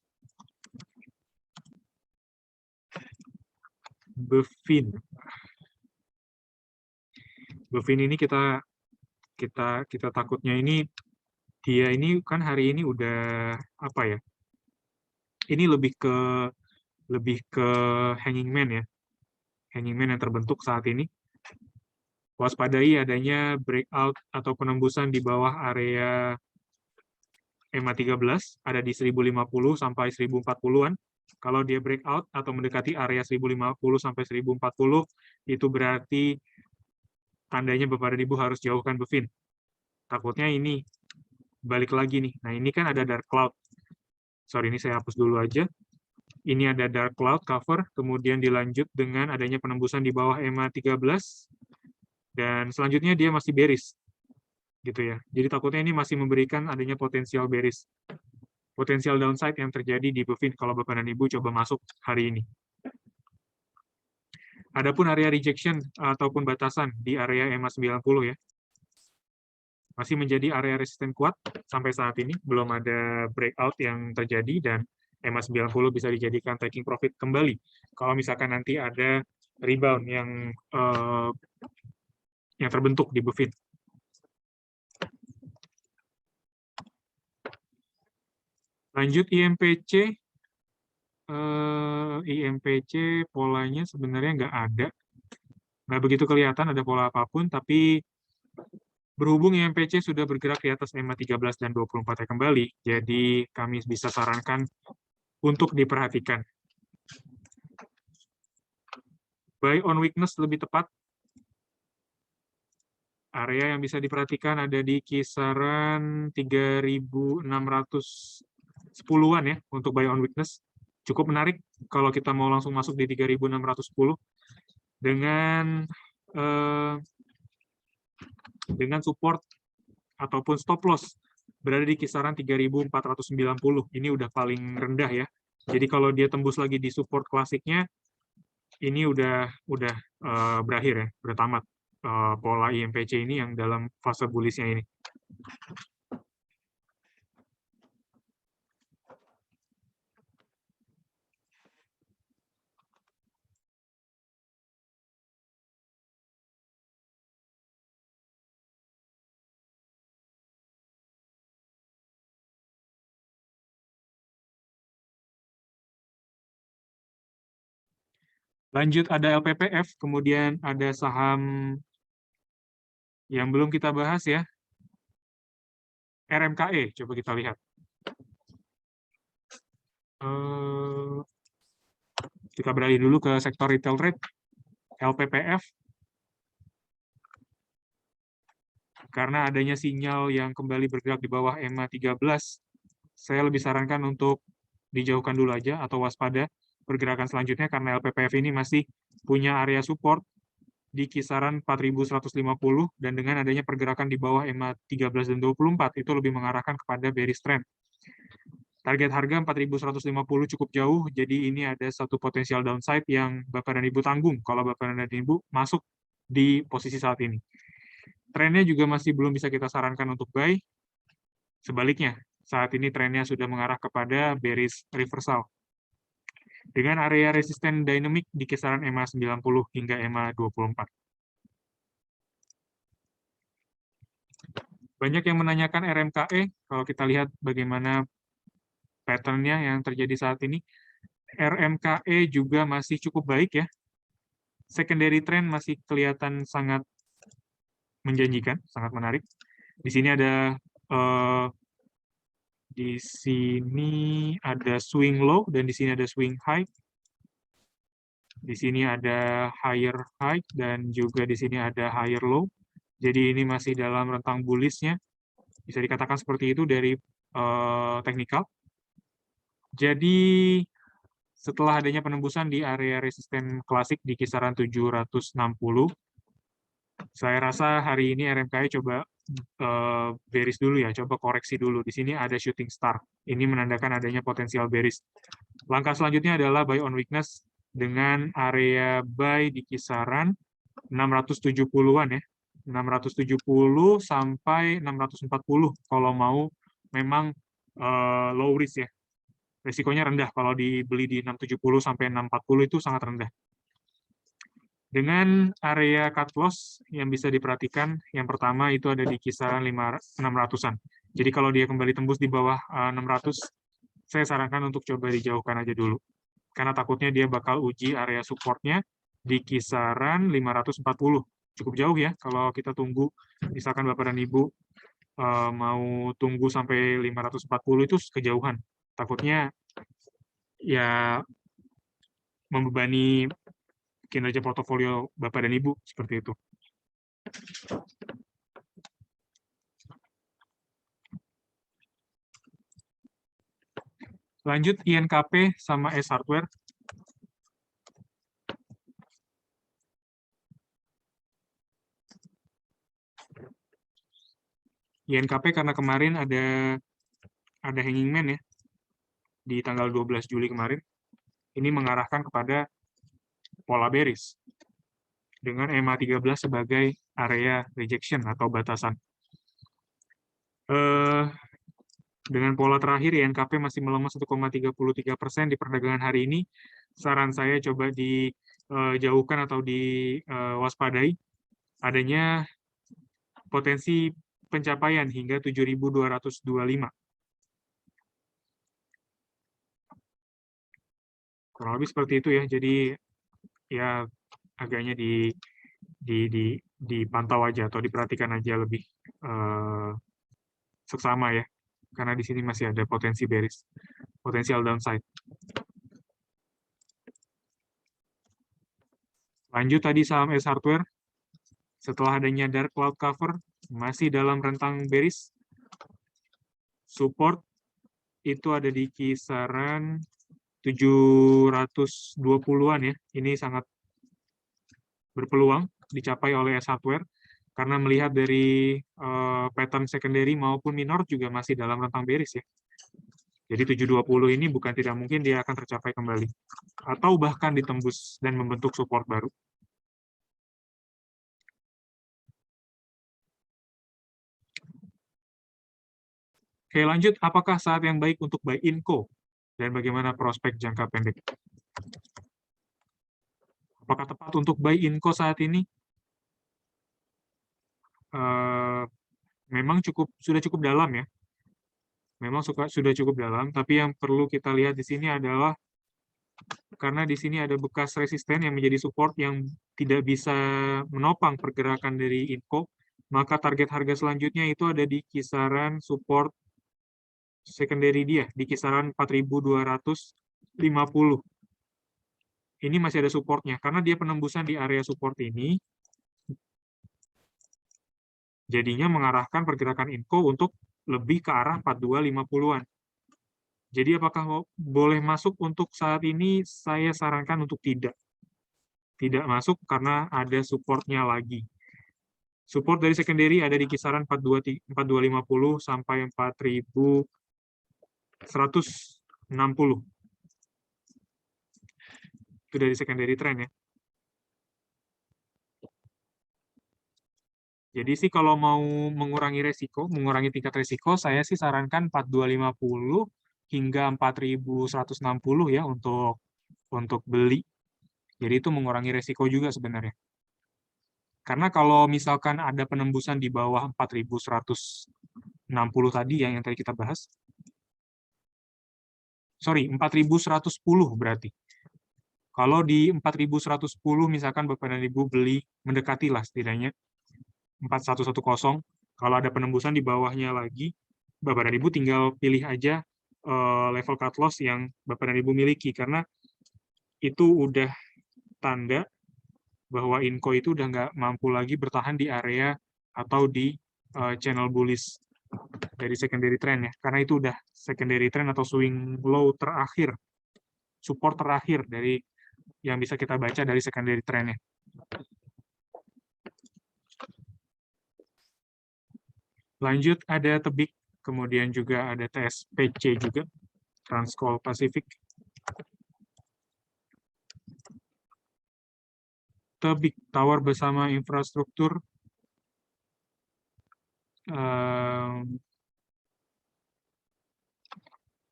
BeFin. BeFin ini kita takutnya ini dia ini kan hari ini udah apa ya? Ini lebih ke hanging man ya. Hanging man yang terbentuk saat ini. Waspadai adanya breakout atau penembusan di bawah area EMA 13 ada di 1050 sampai 1040-an. Kalau dia breakout atau mendekati area 1050 sampai 1040 itu berarti tandanya Bapak dan Ibu harus jauhkan BeFin. Takutnya ini balik lagi nih. Nah, ini kan ada dark cloud. Sorry, ini saya hapus dulu aja. Ini ada dark cloud cover, kemudian dilanjut dengan adanya penembusan di bawah EMA 13 dan selanjutnya dia masih bearish. Gitu ya. Jadi takutnya ini masih memberikan adanya potensial bearish. Potensial downside yang terjadi di BeFin kalau Bapak dan Ibu coba masuk hari ini. Adapun area rejection ataupun batasan di area EMA 90 ya. Masih menjadi area resisten kuat sampai saat ini, belum ada breakout yang terjadi dan EMA 90 bisa dijadikan taking profit kembali. Kalau misalkan nanti ada rebound yang terbentuk di BeFin. Lanjut IMPC. IMPC polanya sebenarnya nggak ada. Nggak begitu kelihatan ada pola apapun, tapi berhubung IMPC sudah bergerak di atas EMA 13 dan 24 kembali, jadi kami bisa sarankan untuk diperhatikan. Buy on weakness lebih tepat. Area yang bisa diperhatikan ada di kisaran 3.610-an ya untuk buy on weakness. Cukup menarik kalau kita mau langsung masuk di 3.610 dengan support ataupun stop loss berada di kisaran 3.490. Ini udah paling rendah ya. Jadi kalau dia tembus lagi di support klasiknya, ini udah berakhir ya, udah tamat pola IMPC ini yang dalam fase bullish-nya ini. Lanjut ada LPPF, kemudian ada saham yang belum kita bahas ya, RMKE, coba kita lihat. Kita beralih dulu ke sektor retail trade, LPPF. Karena adanya sinyal yang kembali bergerak di bawah EMA 13, saya lebih sarankan untuk dijauhkan dulu aja atau waspada pergerakan selanjutnya karena LPPF ini masih punya area support di kisaran 4.150 dan dengan adanya pergerakan di bawah EMA 13 dan 24 itu lebih mengarahkan kepada bearish trend. Target harga 4.150 cukup jauh, jadi ini ada satu potensial downside yang Bapak dan Ibu tanggung kalau Bapak dan Ibu masuk di posisi saat ini. Trennya juga masih belum bisa kita sarankan untuk buy. Sebaliknya, saat ini trennya sudah mengarah kepada bearish reversal. Dengan area resisten dynamic di kisaran EMA 90 hingga EMA 24. Banyak yang menanyakan RMKE, kalau kita lihat bagaimana pattern-nya yang terjadi saat ini. RMKE juga masih cukup baik ya. Secondary trend masih kelihatan sangat menjanjikan, sangat menarik. Di sini ada swing low dan di sini ada swing high. Di sini ada higher high dan juga di sini ada higher low. Jadi ini masih dalam rentang bullish-nya. Bisa dikatakan seperti itu dari teknikal. Jadi setelah adanya penembusan di area resisten klasik di kisaran 760, saya rasa hari ini RMKI coba bearish dulu ya, coba koreksi dulu. Di sini ada shooting star. Ini menandakan adanya potensial bearish. Langkah selanjutnya adalah buy on weakness dengan area buy di kisaran 670-an ya. 670 sampai 640 kalau mau memang low risk ya. Risikonya rendah kalau dibeli di 670 sampai 640 itu sangat rendah. Dengan area cut loss yang bisa diperhatikan, yang pertama itu ada di kisaran 600-an. Jadi kalau dia kembali tembus di bawah 600, saya sarankan untuk coba dijauhkan aja dulu. Karena takutnya dia bakal uji area supportnya di kisaran 540. Cukup jauh ya kalau kita tunggu, misalkan Bapak dan Ibu mau tunggu sampai 540 itu kejauhan. Takutnya ya membebani kinerja portofolio Bapak dan Ibu seperti itu. Lanjut INKP sama S Hardware. INKP karena kemarin ada hanging man ya di tanggal 12 Juli kemarin. Ini mengarahkan kepada pola bearish dengan EMA 13 sebagai area rejection atau batasan. Dengan pola terakhir INKP masih melemah 1,33% di perdagangan hari ini. Saran saya coba dijauhkan atau diwaspadai adanya potensi pencapaian hingga 7.225. Kurang lebih seperti itu ya. Jadi ya agaknya dipantau aja atau diperhatikan aja lebih seksama ya. Karena di sini masih ada potensi bearish, potensial downside. Lanjut tadi saham S Hardware. Setelah adanya dark cloud cover, masih dalam rentang bearish. Support itu ada di kisaran 720-an ya. Ini sangat berpeluang dicapai oleh S Hardware karena melihat dari pattern secondary maupun minor juga masih dalam rentang bearish ya. Jadi 720 ini bukan tidak mungkin dia akan tercapai kembali atau bahkan ditembus dan membentuk support baru. Oke, lanjut. Apakah saat yang baik untuk buy INCO? Dan bagaimana prospek jangka pendek? Apakah tepat untuk buy INCO saat ini? Memang sudah cukup dalam ya. Memang sudah cukup dalam, tapi yang perlu kita lihat di sini adalah karena di sini ada bekas resisten yang menjadi support yang tidak bisa menopang pergerakan dari INCO, maka target harga selanjutnya itu ada di kisaran support secondary dia, di kisaran 4.250. Ini masih ada supportnya, karena dia penembusan di area support ini, jadinya mengarahkan pergerakan INCO untuk lebih ke arah 4250-an. Jadi apakah boleh masuk untuk saat ini? Saya sarankan untuk tidak. Tidak masuk karena ada supportnya lagi. Support dari secondary ada di kisaran 4250 sampai 4160. Itu dari secondary trend ya. Jadi sih kalau mau mengurangi resiko, mengurangi tingkat resiko, saya sih sarankan 4250 hingga 4160 ya untuk beli. Jadi itu mengurangi resiko juga sebenarnya. Karena kalau misalkan ada penembusan di bawah 4160 tadi yang tadi kita bahas, sorry, 4110 berarti. Kalau di 4110 misalkan Bapak dan Ibu beli mendekati lah setidaknya 4110, kalau ada penembusan di bawahnya lagi, Bapak dan Ibu tinggal pilih aja level cut loss yang Bapak dan Ibu miliki, karena itu udah tanda bahwa INCO itu udah nggak mampu lagi bertahan di area atau di channel bullish dari secondary trend ya, karena itu udah secondary trend atau swing low terakhir, support terakhir dari yang bisa kita baca dari secondary trend-nya. Lanjut ada Tebik, kemudian juga ada TSPC juga, Transcol Pacific. Tebik, tower bersama infrastruktur.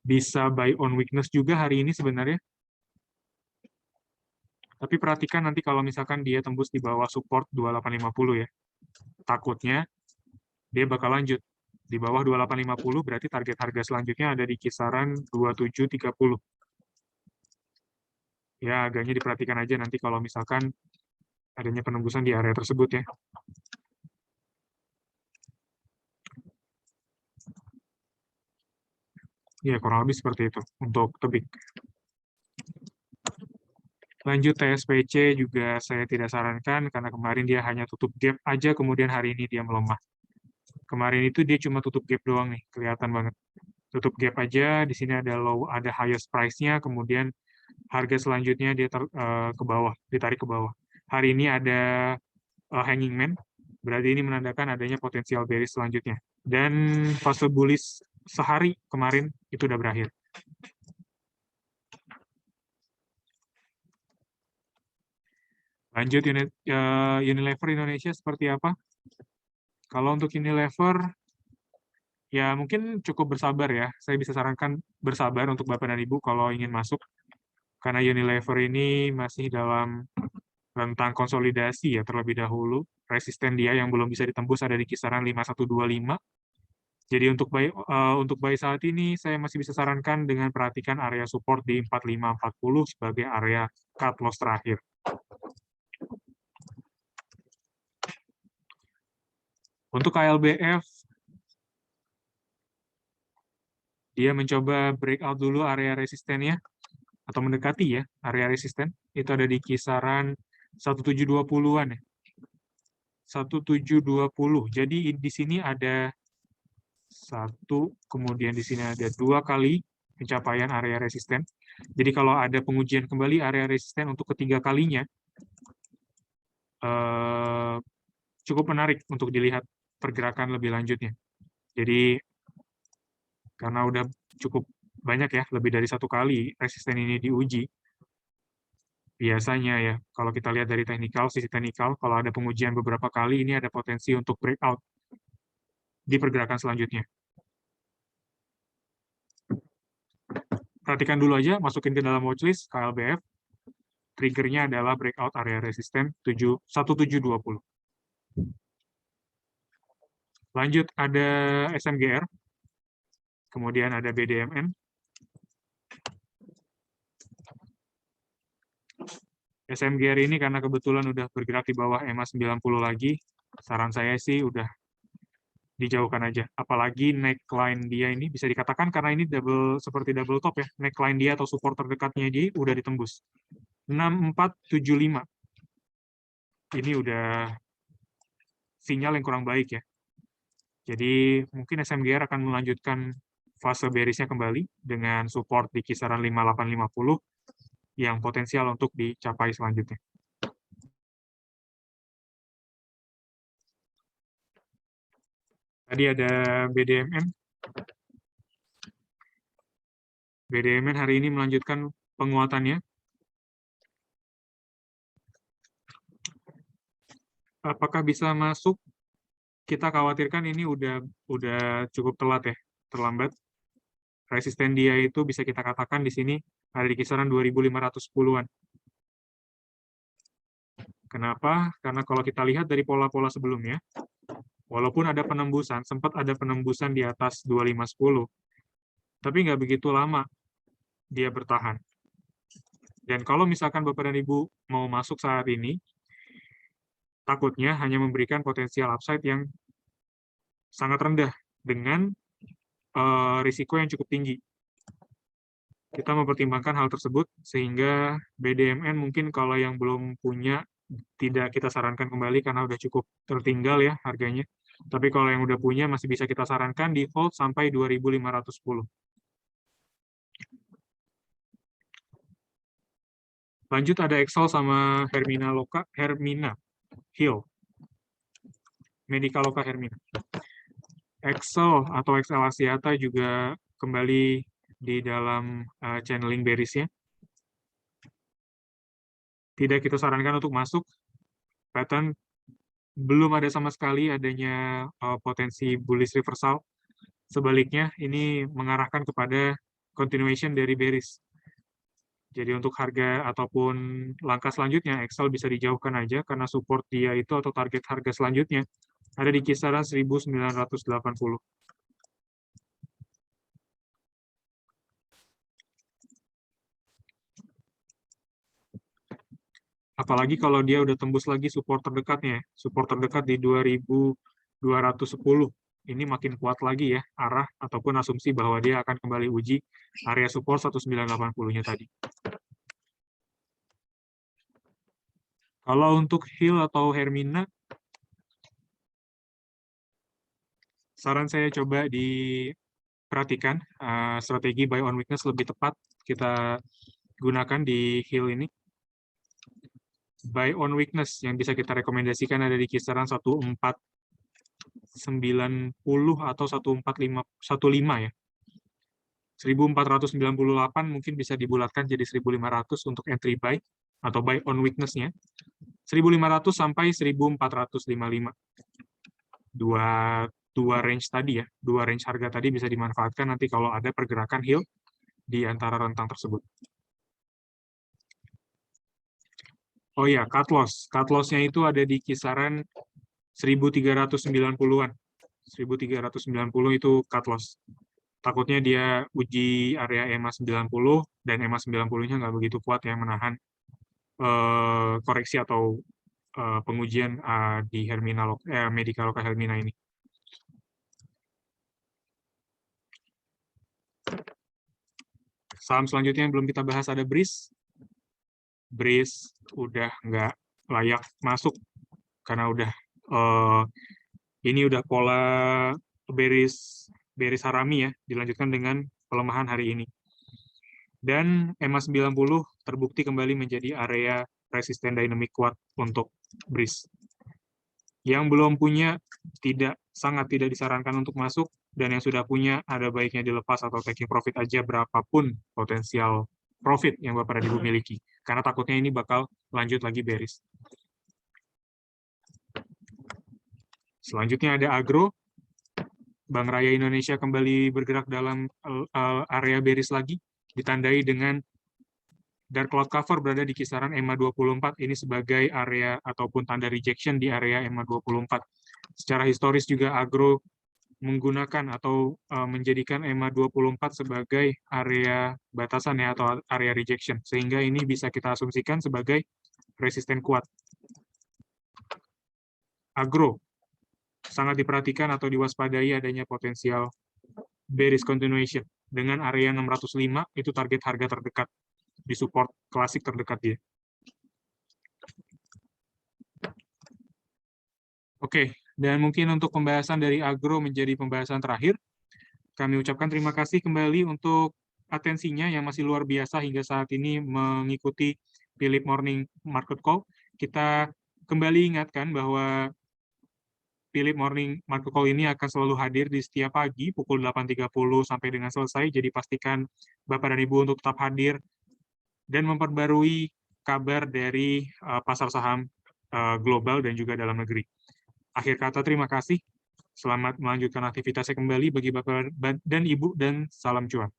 bisa buy on weakness juga hari ini sebenarnya. Tapi perhatikan nanti kalau misalkan dia tembus di bawah support 2850 ya. Takutnya dia bakal lanjut. Di bawah 2850 berarti target harga selanjutnya ada di kisaran 2730. Ya, agaknya diperhatikan aja nanti kalau misalkan adanya penembusan di area tersebut ya. Ya, kurang lebih seperti itu untuk tebik. Lanjut TSPC juga saya tidak sarankan karena kemarin dia hanya tutup gap aja, kemudian hari ini dia melemah. Kemarin itu dia cuma tutup gap doang nih, kelihatan banget. Tutup gap aja, di sini ada low, ada highest price-nya, kemudian harga selanjutnya dia ke bawah, ditarik ke bawah. Hari ini ada hanging man, berarti ini menandakan adanya potensial bearish selanjutnya. Dan fase bullish sehari kemarin itu udah berakhir. Lanjut Unilever Indonesia seperti apa? Kalau untuk Unilever, ya mungkin cukup bersabar ya. Saya bisa sarankan bersabar untuk Bapak dan Ibu kalau ingin masuk. Karena Unilever ini masih dalam rentang konsolidasi ya terlebih dahulu. Resisten dia yang belum bisa ditembus ada di kisaran 5125. Jadi untuk buy saat ini saya masih bisa sarankan dengan perhatikan area support di 4540 sebagai area cut loss terakhir. Untuk KLBF, dia mencoba breakout dulu area resistennya, atau mendekati ya, area resisten. Itu ada di kisaran 1720-an ya. 1720. Jadi di sini ada satu, kemudian di sini ada 2 kali pencapaian area resisten. Jadi kalau ada pengujian kembali area resisten untuk ketiga kalinya, cukup menarik untuk dilihat pergerakan lebih lanjutnya. Jadi karena udah cukup banyak ya, lebih dari satu kali resisten ini diuji, biasanya ya, kalau kita lihat dari sisi teknikal, kalau ada pengujian beberapa kali, ini ada potensi untuk breakout di pergerakan selanjutnya. Perhatikan dulu aja, masukin ke dalam watchlist KLBF. Triggernya adalah breakout area resisten 1720. Lanjut ada SMGR, kemudian ada BDMN. SMGR ini karena kebetulan udah bergerak di bawah EMA 90 lagi, saran saya sih udah dijauhkan aja. Apalagi neckline dia ini bisa dikatakan karena ini seperti double top ya. Neckline dia atau support terdekatnya dia udah ditembus. 6475. Ini udah sinyal yang kurang baik ya. Jadi mungkin SMGR akan melanjutkan fase bearish-nya kembali dengan support di kisaran 5850 yang potensial untuk dicapai selanjutnya. Tadi ada BDMN. BDMN hari ini melanjutkan penguatannya. Apakah bisa masuk? Kita khawatirkan ini udah cukup telat ya, terlambat. Resisten dia itu bisa kita katakan di sini ada di kisaran 2510-an. Kenapa? Karena kalau kita lihat dari pola-pola sebelumnya, walaupun ada penembusan, sempat ada penembusan di atas 2510, tapi nggak begitu lama dia bertahan. Dan kalau misalkan Bapak dan Ibu mau masuk saat ini, takutnya hanya memberikan potensial upside yang sangat rendah dengan risiko yang cukup tinggi. Kita mempertimbangkan hal tersebut, sehingga BDMN mungkin kalau yang belum punya, tidak kita sarankan kembali karena udah cukup tertinggal ya harganya. Tapi kalau yang udah punya, masih bisa kita sarankan di hold sampai 2510. Lanjut ada Excel sama Hermina Hill. Medica Loka Hermina. Excel atau Excel Asiata juga kembali di dalam channeling bearish-nya. Tidak kita sarankan untuk masuk. Pattern belum ada sama sekali adanya potensi bullish reversal. Sebaliknya, ini mengarahkan kepada continuation dari bearish. Jadi untuk harga ataupun langkah selanjutnya, Excel bisa dijauhkan aja karena support dia itu atau target harga selanjutnya ada di kisaran 1980. Apalagi kalau dia udah tembus lagi support terdekatnya, support terdekat di 2210. Ini makin kuat lagi ya arah ataupun asumsi bahwa dia akan kembali uji area support 1980-nya tadi. Kalau untuk Hill atau Hermina, saran saya coba diperhatikan strategi buy on weakness lebih tepat kita gunakan di Hill ini. Buy on weakness yang bisa kita rekomendasikan ada di kisaran 1490 atau 1415 ya. 1498 mungkin bisa dibulatkan jadi 1500 untuk entry buy atau buy on weakness-nya. 1500 sampai 1455. Dua range tadi ya, dua range harga tadi bisa dimanfaatkan nanti kalau ada pergerakan Hill di antara rentang tersebut. Oh iya, cut loss. Cut loss-nya itu ada di kisaran 1390-an. 1390 itu cut loss. Takutnya dia uji area EMA 90 dan EMA 90-nya nggak begitu kuat ya menahan koreksi atau pengujian di Hermina Medica Loka Hermina ini. Saham selanjutnya yang belum kita bahas ada Breeze. Breeze udah nggak layak masuk karena udah ini udah pola bearish harami ya, dilanjutkan dengan pelemahan hari ini. Dan EMA 90 terbukti kembali menjadi area resisten dynamic kuat untuk Breeze. Yang belum punya sangat tidak disarankan untuk masuk, dan yang sudah punya ada baiknya dilepas atau taking profit aja berapapun potensial profit yang Bapak dan Ibu miliki. Karena takutnya ini bakal lanjut lagi bearish. Selanjutnya ada Agro. Bank Raya Indonesia kembali bergerak dalam area bearish lagi, ditandai dengan dark cloud cover berada di kisaran EMA 24. Ini sebagai area ataupun tanda rejection di area EMA 24. Secara historis juga Agro menggunakan atau menjadikan EMA 24 sebagai area batasan ya, atau area rejection. Sehingga ini bisa kita asumsikan sebagai resisten kuat. Agro sangat diperhatikan atau diwaspadai adanya potensial bearish continuation. Dengan area 605 itu target harga terdekat di support klasik terdekat dia. Oke, dan mungkin untuk pembahasan dari Agro menjadi pembahasan terakhir, kami ucapkan terima kasih kembali untuk atensinya yang masih luar biasa hingga saat ini mengikuti Philip Morning Market Call. Kita kembali ingatkan bahwa Philip Morning Market Call ini akan selalu hadir di setiap pagi pukul 8.30 sampai dengan selesai. Jadi pastikan Bapak dan Ibu untuk tetap hadir dan memperbarui kabar dari pasar saham global dan juga dalam negeri. Akhir kata, terima kasih. Selamat melanjutkan aktivitasnya kembali bagi Bapak dan Ibu, dan salam cuan.